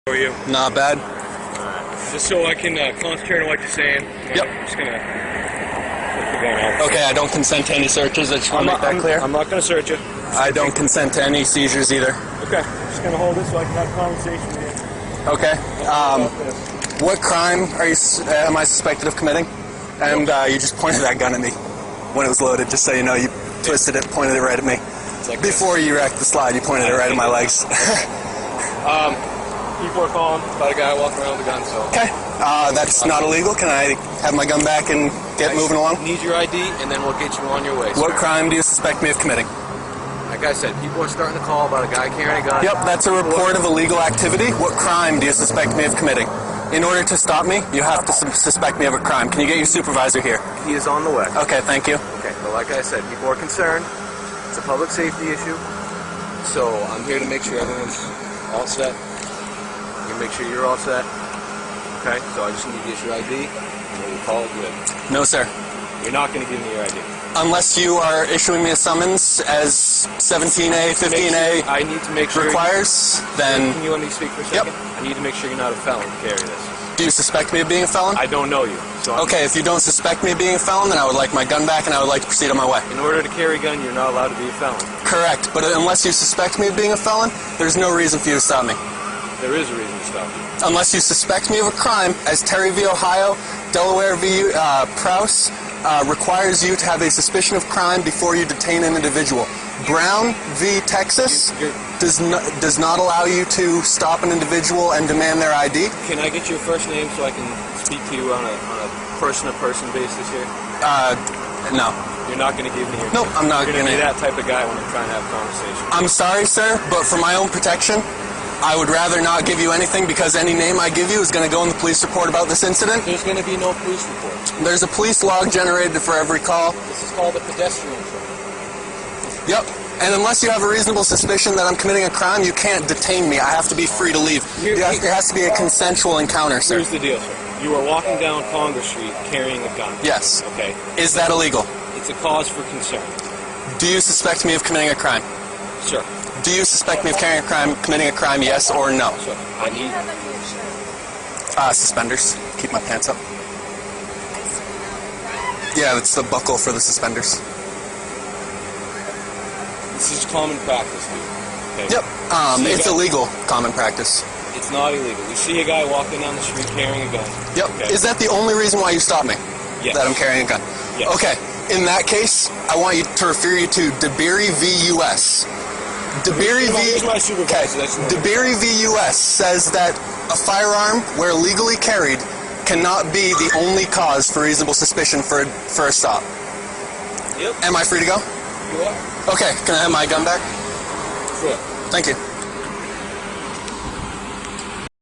How are you? Not bad. Just so I can concentrate on what you're saying. Yep. I'm just gonna flip the gun out. Okay, I don't consent to any searches. I just want to make that clear. I'm not gonna search you. I don't consent to any seizures either. Okay. Just gonna hold this so I can have a conversation with you. Okay. What crime am I suspected of committing? And you just pointed that gun at me when it was loaded, just so you know. You twisted it, pointed it right at me. Like Before you wrecked the slide, you pointed it right at my legs. People are calling about a guy walking around with a gun, so... Okay. That's not illegal. Can I have my gun back and get moving along? Need your ID, and then we'll get you on your way, sir. What crime do you suspect me of committing? Like I said, people are starting to call about a guy carrying a gun. Yep, that's a report of illegal activity. What crime do you suspect me of committing? In order to stop me, you have to suspect me of a crime. Can you get your supervisor here? He is on the way. Okay, thank you. Okay, but like I said, people are concerned. It's a public safety issue. So I'm here to make sure everyone's all set. I'm here to make sure you're all set. Okay, so I just need to get your ID, and we'll call it good. No, sir. You're not going to give me your ID. Unless you are issuing me a summons as 17A, 15A I need to make sure requires, then... Can you let me speak for a Yep. second? I need to make sure you're not a felon to carry this. Do you suspect me of being a felon? I don't know you. So Okay, if you don't suspect me of being a felon, then I would like my gun back and I would like to proceed on my way. In order to carry a gun, you're not allowed to be a felon. Correct, but unless you suspect me of being a felon, there's no reason for you to stop me. There is a reason to stop you. Unless you suspect me of a crime, as Terry v. Ohio, Delaware v. Prowse requires you to have a suspicion of crime before you detain an individual. Brown v. Texas does not allow you to stop an individual and demand their ID. Can I get your first name so I can speak to you on a person-to-person basis here? No. You're not going to give me your Nope, I'm not You're going to gonna- be that type of guy when I'm trying to have a conversation. I'm sorry, sir, but for my own protection, I would rather not give you anything because any name I give you is going to go in the police report about this incident. There's going to be no police report. There's a police log generated for every call. This is called a pedestrian trip. Yep. And unless you have a reasonable suspicion that I'm committing a crime, you can't detain me. I have to be free to leave. It has to be a consensual encounter, sir. Here's the deal, sir. You are walking down Congress Street carrying a gun. Yes. Okay. Is that illegal? It's a cause for concern. Do you suspect me of committing a crime? Sir. Do you suspect me of committing a crime, yes or no? Sir, I need... Suspenders. Keep my pants up. Yeah, it's the buckle for the suspenders. This is common practice, dude. Okay? Yep. It's illegal common practice. It's not illegal. You see a guy walking down the street carrying a gun. Yep. Okay. Is that the only reason why you stopped me? Yes. That I'm carrying a gun? Yes. Okay. In that case, I want you to refer you to DeBerry v. U.S. DeBerry Here's v. my supervisor. That's no- DeBerry v. U.S. says that a firearm, where legally carried, cannot be the only cause for reasonable suspicion for a stop. Yep. Am I free to go? You are? Okay. Can I have my gun back? Sure. Thank you.